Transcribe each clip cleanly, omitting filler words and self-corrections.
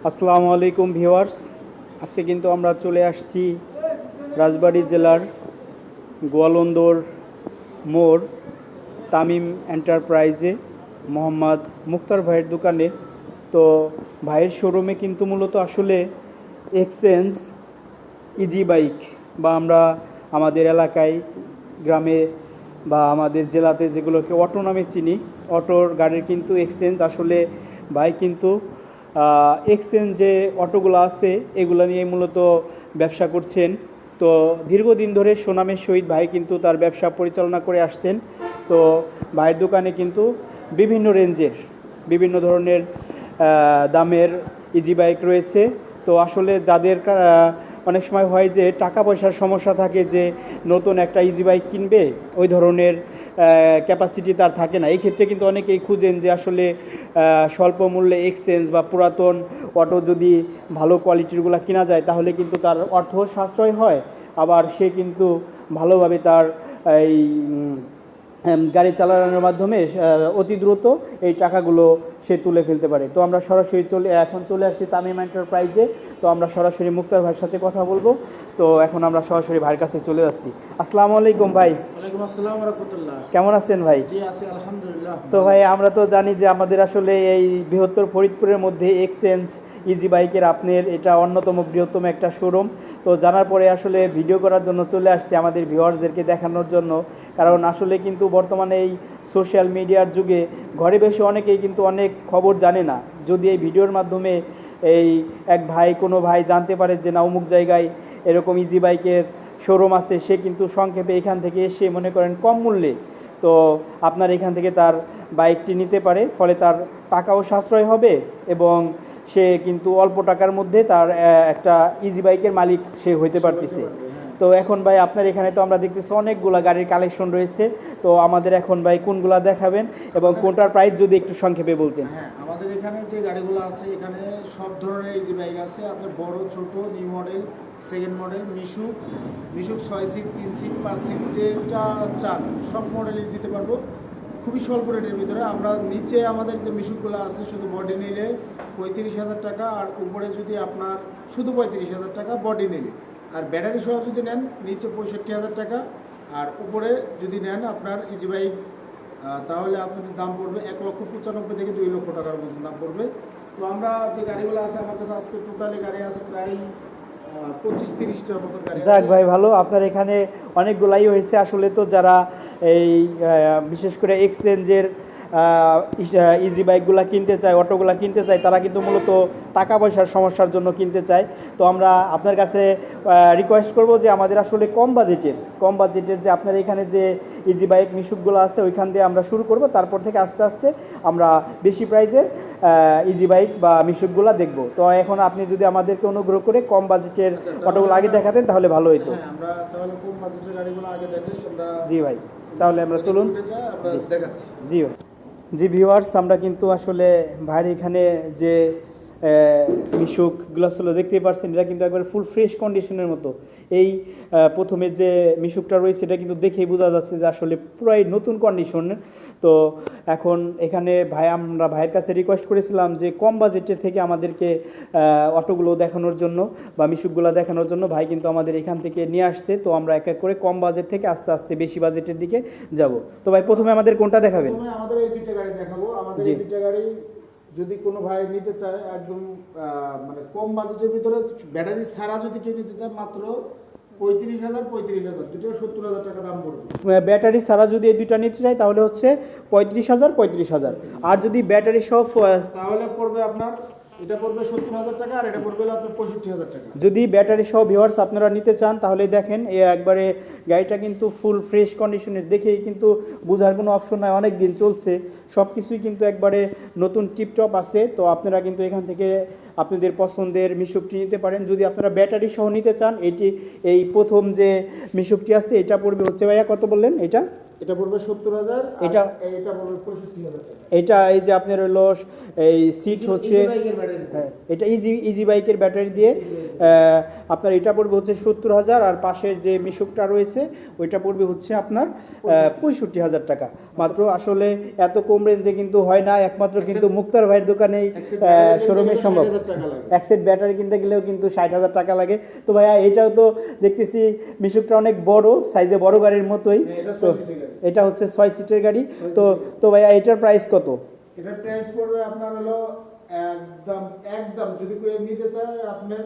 আসসালামু আলাইকুম ভিউয়ার্স। আজকে কিন্তু আমরা চলে আসছি রাজবাড়ী জেলার গোয়ালন্দর মোড় তামিম এন্টারপ্রাইজে মোহাম্মদ মুক্তার ভাইয়ের দোকানে। তো ভাইয়ের শোরুমে কিন্তু মূলত আসলে এক্সচেঞ্জ ইজি বাইক বা আমরা আমাদের এলাকায় গ্রামে বা আমাদের জেলাতে যেগুলোকে অটো নামে চিনি, অটোর গাড়ির কিন্তু এক্সচেঞ্জ আসলে ভাই কিন্তু এক্সচেঞ্জ যে অটোগুলো আছে এগুলো নিয়ে মূলত ব্যবসা করছেন। তো দীর্ঘদিন ধরে সুনামের সহিত ভাই কিন্তু তার ব্যবসা পরিচালনা করে আসছেন। তো ভাইয়ের দোকানে কিন্তু বিভিন্ন রেঞ্জের বিভিন্ন ধরনের দামের ইজি বাইক রয়েছে। তো আসলে যাদের অনেক সময় হয় যে টাকা পয়সার সমস্যা থাকে, যে নতুন একটা ইজি বাইক কিনবে ওই ধরনের ক্যাপাসিটি তার থাকে না, এই ক্ষেত্রে কিন্তু অনেকেই খুঁজেন যে আসলে স্বল্প মূল্যে এক্সচেঞ্জ বা পুরাতন অটো যদি ভালো কোয়ালিটিরগুলো কেনা যায় তাহলে কিন্তু তার অর্থ সাশ্রয় হয়, আবার সে কিন্তু ভালোভাবে তার এই গাড়ি চালানোর মাধ্যমে অতি দ্রুত এই টাকাগুলো সে তুলে ফেলতে পারে। তো আমরা সরাসরি এখন চলে আসছি তামিম এন্টারপ্রাইজে। তো আমরা সরাসরি মুক্তার ভাইয়ের সাথে কথা বলবো। তো এখন আমরা সরাসরি ভাইয়ের কাছে চলে যাচ্ছি। আসসালামু আলাইকুম ভাই। ওয়ালাইকুম আসসালাম ওয়া রাহমাতুল্লাহ। কেমন আছেন ভাই? জি আছি আলহামদুলিল্লাহ। তো ভাই আমরা তো জানি যে আমাদের আসলে এই বৃহত্তর ফরিদপুরের মধ্যে এক্সচেঞ্জ ইজি বাইকের আপনার এটা অন্যতম বৃহত্তম একটা শোরুম। তো জানার পরে আসলে ভিডিও করার জন্য চলে আসছি আমাদের ভিউয়ার্সদেরকে দেখানোর জন্য, কারণ আসলে কিন্তু বর্তমানে এই সোশ্যাল মিডিয়ার যুগে ঘরে বসে অনেকেই কিন্তু অনেক খবর জানে না। যদি এই ভিডিওর মাধ্যমে এই এক ভাই কোনো ভাই জানতে পারে যে না অমুক জায়গায় এরকম ইজি বাইকের শোরুম আছে, সে কিন্তু সংক্ষেপে এখান থেকে এসে মনে করেন কম মূল্যে তো আপনার এখান থেকে তার বাইকটি নিতে পারে, ফলে তার টাকাও সাশ্রয় হবে এবং সে কিন্তু অল্প টাকার মধ্যে তার একটা ইজি বাইকের মালিক সে হইতে পারতেছে। তো এখন ভাই আপনার এখানে তো আমরা দেখতেছি অনেকগুলা গাড়ির কালেকশন রয়েছে। তো আমাদের এখন ভাই কোনগুলা দেখাবেন এবং কোনটার প্রাইস যদি একটু সংক্ষেপে বলতেন। হ্যাঁ, আমাদের এখানে যে গাড়িগুলো আছে এখানে সব ধরনের ইজি বাইক আছে। আপনার বড় ছোট নিউ মডেল সেকেন্ড মডেল মিশুক 6 সিট 3 সিট 5 সিট যেটা চান সব মডেলই দিতে পারবো খুবই স্বল্প রেটের ভিতরে। আমরা নিচে আমাদের যে মিশুকগুলো আছে শুধু বডি নিলে 35,000 টাকা, আর উপরে যদি আপনার শুধু 35,000 টাকা বডি নিলে, আর ব্যাটারি সহ যদি নেন নিচে 65,000 টাকা, আর উপরে যদি নেন আপনার ইজি বাইক তাহলে আপনাদের দাম পড়বে 1,95,000 থেকে 2 লক্ষ টাকার মতো দাম পড়বে। তো আমরা যে গাড়িগুলো আছে আমার কাছে আজকে টোটালি গাড়ি আছে প্রায় 25-30টার মতো গাড়ি আছে। যাক ভাই ভালো, আপনার এখানে অনেকগুলাই হয়েছে। আসলে তো যারা এই বিশেষ করে এক্সচেঞ্জের ইজি বাইকগুলো কিনতে চায়, অটোগুলো কিনতে চায়, তারা কিন্তু মূলত টাকা পয়সার সমস্যার জন্য কিনতে চায়। তো আমরা আপনার কাছে রিকোয়েস্ট করব যে আমাদের আসলে কম বাজেটের যে আপনার এখানে যে ইজি বাইক মিশুকগুলো আছে ওইখান দিয়ে আমরা শুরু করব, তারপর থেকে আস্তে আস্তে আমরা বেশি প্রাইসের ইজি বাইক বা মিশুকগুলো দেখব। তো এখন আপনি যদি আমাদেরকে অনুগ্রহ করে কম বাজেটের অটোগুলো আগে দেখাতেন তাহলে ভালো হতো। হ্যাঁ, আমরা তাহলে কম বাজেটের গাড়িগুলো আগে দেখাই। আমরা জি ভাই, তাহলে আমরা চলুন। আমরা দেখাচ্ছি। জি ভাই। জি ভিউয়ার্স, আমরা কিন্তু আসলে ভাইয়ের এখানে যে মিশুকগুলো ছিল দেখতেই পাচ্ছেন, এটা কিন্তু একবার ফুল ফ্রেশ কন্ডিশনের মতো। এই প্রথমে যে মিশুকটা রয়েছে এটা কিন্তু দেখেই বোঝা যাচ্ছে যে আসলে পুরাই নতুন কন্ডিশনের। তো এখন এখানে আমরা ভাইয়ের কাছে রিকোয়েস্ট করেছিলাম যে কম বাজেটের থেকে আমাদেরকে অটোগুলো দেখানোর জন্য বা মিশুকগুলো দেখানোর জন্য। ভাই কিন্তু আমাদের এখান থেকে নিয়ে আসছে। তো আমরা এক এক করে কম বাজেট থেকে আস্তে আস্তে বেশি বাজেটের দিকে যাব। তো ভাই প্রথমে আমাদের কোনটা দেখাবেন? প্রথমে আমাদের এই দুইটা গাড়ি দেখাবো। আমাদের জি। এই দুইটা গাড়ি যদি কোনো ভাই নিতে চায় একদম মানে কম বাজেটের ভিতরে ব্যাটারি ছাড়া যদি কেউ নিতে চায় মাত্র 35,000 দুটো 70,000 টাকা দাম পড়বে। ব্যাটারি ছাড়া যদি এই দুইটা নিতে চাই তাহলে হচ্ছে 35,000। আর যদি ব্যাটারি সহ তাহলে পড়বে আপনার এটা পড়বে 70,000 টাকা, আর এটা পড়বে আপনার 65,000 টাকা। যদি ব্যাটারি সহ ভিউয়ার্স আপনারা নিতে চান তাহলে দেখেন একবারে গাড়িটা কিন্তু ফুল ফ্রেশ কন্ডিশনের, দেখেই কিন্তু বোঝার কোনো অপশন নাই, অনেক দিন চলছে, সব কিছুই কিন্তু একবারে নতুন টিপটপ আছে। তো আপনারা কিন্তু এখান থেকে আপনাদের পছন্দের মিশুকটি নিতে পারেন। যদি আপনারা ব্যাটারি সহ নিতে চান এই প্রথম যে মিশুকটি আছে এটা পড়বে হচ্ছে ভাইয়া কত বললেন এটা? এটা পড়বে 70,000, এটা এটা পড়বে 65,000 টাকা। এটা এই যে আপনার হলো এই সিট হচ্ছে, বাইকের ব্যাটারি। হ্যাঁ এটা ইজি বাইকের ব্যাটারি দিয়ে আপনার এটা পড়বে হচ্ছে 70,000, আর পাশের যে মিশুকটা রয়েছে ওইটা পড়বে হচ্ছে আপনার 65,000 টাকা মাত্র। আসলে এত কম রেঞ্জে কিন্তু হয় না, একমাত্র কিন্তু মুক্তার ভাইয়ের দোকানেই শোরুমে সম্ভব। এক সেট ব্যাটারি কিনতে গেলেও কিন্তু 60,000 টাকা লাগে। তো ভাইয়া এটাও তো দেখতেছি মিশুকটা অনেক বড় সাইজে, বড় গাড়ির মতোই। তো এটা হচ্ছে 6 সিটের গাড়ি। তো তো ভাইয়া এটার প্রাইস কত? এটার প্রাইস পড়বে আপনার হলো একদম একদম যদি কেউ নিতে চায় আপনার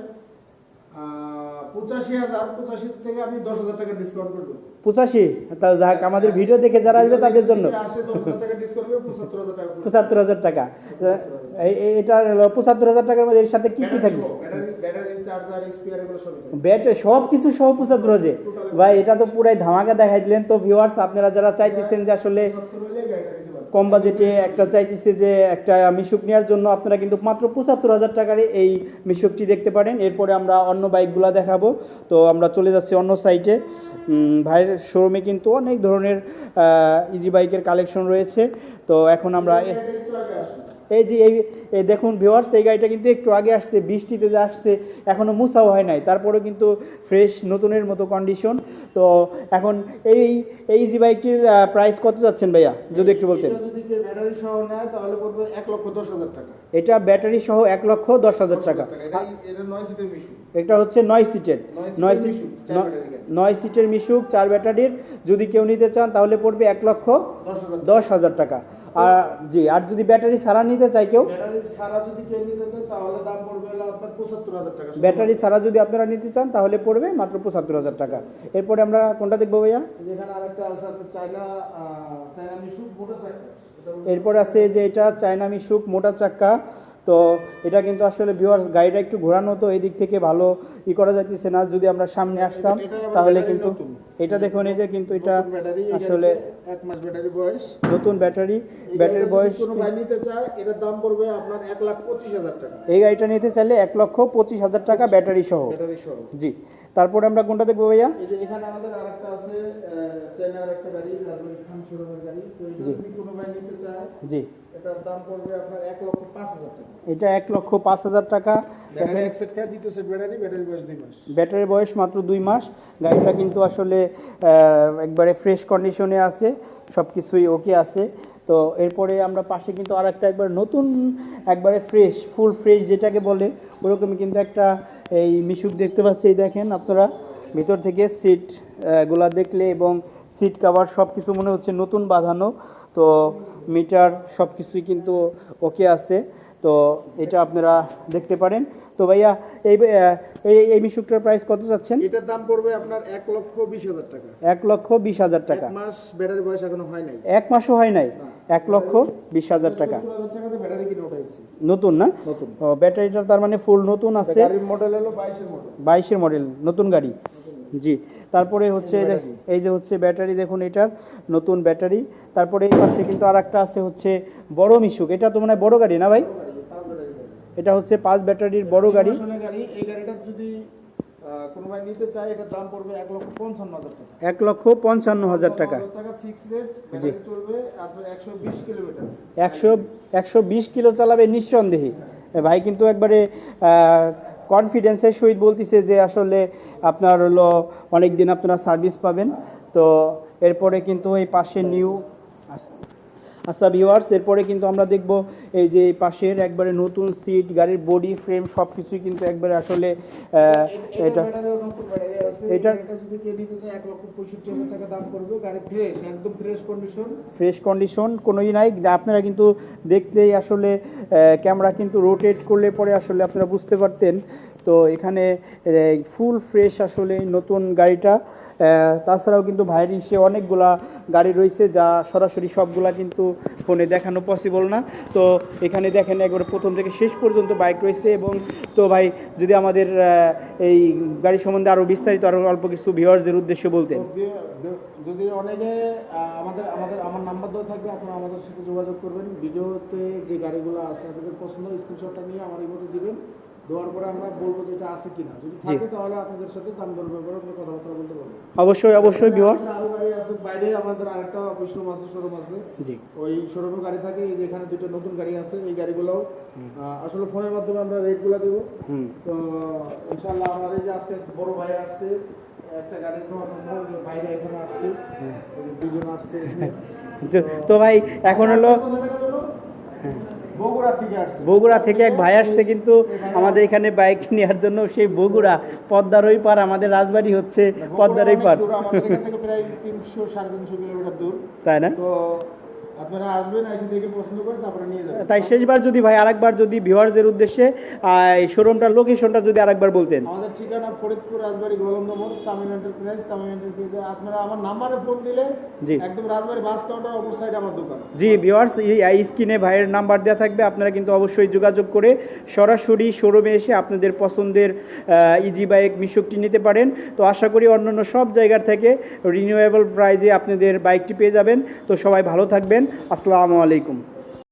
85,000, 85 থেকে আমি 10,000 টাকা ডিসকাউন্ট করব। 85? তা যাক, আমাদের ভিডিও দেখে যারা আসবে তাদের জন্য 10,000 টাকা ডিসকাউন্ট করব, 75,000 টাকা। 75,000 টাকা। এটা 75,000 টাকার মধ্যে এর সাথে কি কি থাকবে? ব্যাটারি, চার্জার, স্পিয়ার এগুলো সব। ব্যাটারি সব কিছু সহ 75,000? ভাই এটা তো পুরাই ধামাকা দেখাই দিলেন। তো ভিউয়ার্স, আপনারা যারা চাইতেছেন যে আসলে কম বাজেটে একটা চাইতেছে যে একটা মিশুক নেওয়ার জন্য, আপনারা কিন্তু মাত্র 75,000 টাকার এই মিশুকটি দেখতে পারেন। এরপরে আমরা অন্য বাইকগুলো দেখাবো। তো আমরা চলে যাচ্ছি অন্য সাইটে। ভাইয়ের শোরুমে কিন্তু অনেক ধরনের ইজি বাইকের কালেকশন রয়েছে। তো এখন আমরা এই যে এই দেখুন ভিউয়ার্স, এই গাড়িটা কিন্তু একটু আগে আসছে, বৃষ্টিতে যে আসছে, এখনও মুছাও হয় নাই, তারপরেও কিন্তু ফ্রেশ নতুনের মতো কন্ডিশন। তো এখন এই জি বাইকটির প্রাইস কত যাচ্ছেন ভাইয়া, যদি একটু বলতেন? যদি কেউ ব্যাটারি সহ নেয় তাহলে পড়বে 1,10,000 টাকা। এটা ব্যাটারি সহ 1,10,000 টাকা। এটা 9 সিটের মিশুক। এটা হচ্ছে 9 সিটের, 9 সিটের মিশুক 4 ব্যাটারির। যদি কেউ নিতে চান তাহলে পড়বে 1,10,000 টাকা। আর জি, আর যদি ব্যাটারি ছাড়া নিতে চাই কেউ, ব্যাটারি ছাড়া যদি কেউ নিতে চায় তাহলে দাম পড়বে হলো আপনার 75,000 টাকা। ব্যাটারি ছাড়া যদি আপনারা নিতে চান তাহলে পড়বে মাত্র 75,000 টাকা। এরপরে আমরা কোনটা দেখবো ভাইয়া? যেখানে আরেকটা আছে আপনার চায়না মিশুক মোটর চাকা। এরপরে আছে যে এটা চায়না মিশুক মোটর চাক্কা। তো এটা কিন্তু আসলে ভিউয়ার্স গাড়িটা একটু ঘোরানো, তো এই দিক থেকে ভালো করা যাইতেছে না। যদি আমরা সামনে আসতাম তাহলে কিন্তু এটা দেখুন, এই যে কিন্তু এটা আসলে 1 মাস ব্যাটারি বয়স, নতুন ব্যাটারির বয়স। কোনো ভাই নিতে চায় এটার দাম পড়বে আপনার 1,25,000 টাকা। এই গাড়িটা নিতে চাইলে 1,25,000 টাকা ব্যাটারি সহ। জি, তারপরে আমরা কোনটা দেখবো ভাইয়া? এই যে এখানে আমাদের আরেকটা আছে চায়নার একটা গাড়ি, রাজবাড়ী খান শোরুমের গাড়ি। তো এটা যদি কোনো ভাই নিতে চায়, জি, এটার দাম পড়বে আপনার 1,05,000 টাকা। এটা 1,05,000 টাকা। ব্যাটারি এক সেট খায়, দ্বিতীয় সেট ব্যাটারি বয়স 2 মাস। ব্যাটারির বয়স মাত্র 2 মাস। গাড়িটা কিন্তু আসলে একবারে ফ্রেশ কন্ডিশনে আছে, সব কিছুই ওকে আছে। তো এরপরে আমরা পাশে কিন্তু আর একটা একবার নতুন, একবারে ফ্রেশ, ফুল ফ্রেশ যেটাকে বলে, ওরকমই কিন্তু একটা এই মিশুক দেখতে পাচ্ছি। এই দেখেন আপনারা ভিতর থেকে সিট গুলা দেখলে এবং সিট কভার সব কিছু মনে হচ্ছে নতুন বাঁধানো। তো মিটার সব কিছুই কিন্তু ওকে আছে। তো এটা আপনারা দেখতে পারেন। তো ভাইয়া এই মিশুকটার প্রাইস কত যাচ্ছেন? এটার দাম পড়বে আপনার 1,20,000 টাকা। 1,20,000 টাকা। 1 মাস ব্যাটারি বয়স এখনো হয় নাই। 1 মাসও হয় নাই, 1,20,000 টাকা। 70,000 টাকাতে ব্যাটারি কিনে উঠাইছি। নতুন না? নতুন। ও, ব্যাটারিটা তার মানে ফুল নতুন আছে। গাড়ির মডেল হলো 22 এর মডেল। 22 এর মডেল, নতুন গাড়ি। জি, তারপরে হচ্ছে এই যে হচ্ছে ব্যাটারি দেখুন, এটার নতুন ব্যাটারি। তারপরে এই পাশে কিন্তু আর একটা আছে হচ্ছে বড় মিশুক। এটা তো মানে বড় গাড়ি না ভাই? এটা হচ্ছে 5 ব্যাটারির বড় গাড়ি। এই গাড়িটা যদি কোনো ভাই নিতে চায় এটার দাম পড়বে 1,55,000 টাকা। 1,55,000 টাকা। Fixed rate. ব্যাটারি চলবে আপনার 120 কিলোমিটার। 120 কিলো চালাবে নিঃসন্দেহে। ভাই কিন্তু একবারে কনফিডেন্সের সহিত বলতেছে যে আসলে আপনার হলো অনেক দিন আপনারা সার্ভিস পাবেন। তো এরপরে কিন্তু এই পাশে নিউ আচ্ছা ভিউয়ার্স, এরপরে কিন্তু আমরা দেখব এই যে পাশের একবারে নতুন সিট, গাড়ির বডি ফ্রেম সব কিছুই কিন্তু একবারে আসলে এটা যদি কেউ নিতে চায় 1,65,000 টাকা দাম পড়বে। গাড়ি ফ্রেশ, একদম ফ্রেশ কন্ডিশন, কোনোই নাই। আপনারা কিন্তু দেখলেই আসলে ক্যামেরা কিন্তু রোটেট করলে পরে আসলে আপনারা বুঝতে পারতেন। তো এখানে ফুল ফ্রেশ আসলে নতুন গাড়িটা। তাছাড়াও কিন্তু ভাইয়ের ইসে অনেকগুলা গাড়ি রয়েছে, যা সরাসরি সবগুলা কিন্তু ফোনে দেখানো পসিবল না। তো এখানে দেখেন একবারে প্রথম থেকে শেষ পর্যন্ত বাইক রয়েছে। এবং তো ভাই যদি আমাদের এই গাড়ি সম্বন্ধে আরও বিস্তারিত আরও অল্প কিছু ভিউয়ার্সদের উদ্দেশ্যে বলতেন। যদি অনেকে আমার নাম্বার দেওয়া থাকবে, আপনারা আমাদের সাথে যোগাযোগ করবেন। ভিডিওতে যে গাড়িগুলো আছে আপনাদের পছন্দ, স্ক্রিনশটটা নিয়ে আমার এই মতো দিবেন। দেওয়ার পরে আমরা বলবো যে এটা আছে কিনা, যদি জি। থাকে তাহলে আপনাদের সাথে দাম দর ব্যাপারে আপনি কথাবার্তা বলতে পারবেন। অবশ্যই অবশ্যই ভিউয়ার্স। আরো গাড়ি আছে বাইরে, আমাদের আরেকটা অফিস রুম আছে, শোরুম আছে, জি ওই শোরুমে গাড়ি থাকে। এই যে এখানে দুটো নতুন গাড়ি আছে, এই গাড়িগুলো আসলে ফোনের মাধ্যমে আমরা রেটগুলো দেবো। হুম তো ইনশাআল্লাহ আমার এই যে আজকে বড় ভাই আসছে একটা গাড়ি নেওয়ার জন্য, যে বাইরে এখানে আসছে, দুজন আসছে। তো ভাই এখন হলো কোথা থেকে হলো? বগুড়া থেকে আসছে। বগুড়া থেকে এক ভাই আসছে কিন্তু আমাদের এখানে বাইক নেওয়ার জন্য, সেই বগুড়া পদ্মার ওই পার, আমাদের রাজবাড়ি হচ্ছে পদ্মার ওই পার, দূর, আমাদের এখান থেকে প্রায় 300-350 কিলোমিটার দূর। তাই না? তো আপনারা আসবেন, এসে দেখে পছন্দ করে তারপরে নিয়ে যাবেন। তাই শেষবার যদি ভাই আরেকবার যদি ভিউয়ার্সদের উদ্দেশ্যে এই শোরুমটার লোকেশনটা যদি আরেকবার বলতেন। আমাদের ঠিকানা ফরিদপুর রাজবাড়ি গোয়ালন্দ মোড়, তামিম এন্টারপ্রাইজ। তামিম এন্টারপ্রাইজে আপনারা আমার নাম্বারে ফোন দিলে জি। একদম রাজবাড়ি বাস কাউন্টার অপর সাইডে আমার দোকান। জি ভিউয়ার্স, এই স্ক্রিনে ভাইয়ের নাম্বার দেওয়া থাকবে, আপনারা কিন্তু অবশ্যই যোগাযোগ করে সরাসরি শোরুমে এসে আপনাদের পছন্দের ইজি বাইক মিশুকটি নিতে পারেন। তো আশা করি অন্যান্য সব জায়গার থেকে রিনিউয়েবল প্রাইজে আপনাদের বাইকটি পেয়ে যাবেন। তো সবাই ভালো থাকবেন, আসসালামু আলাইকুম।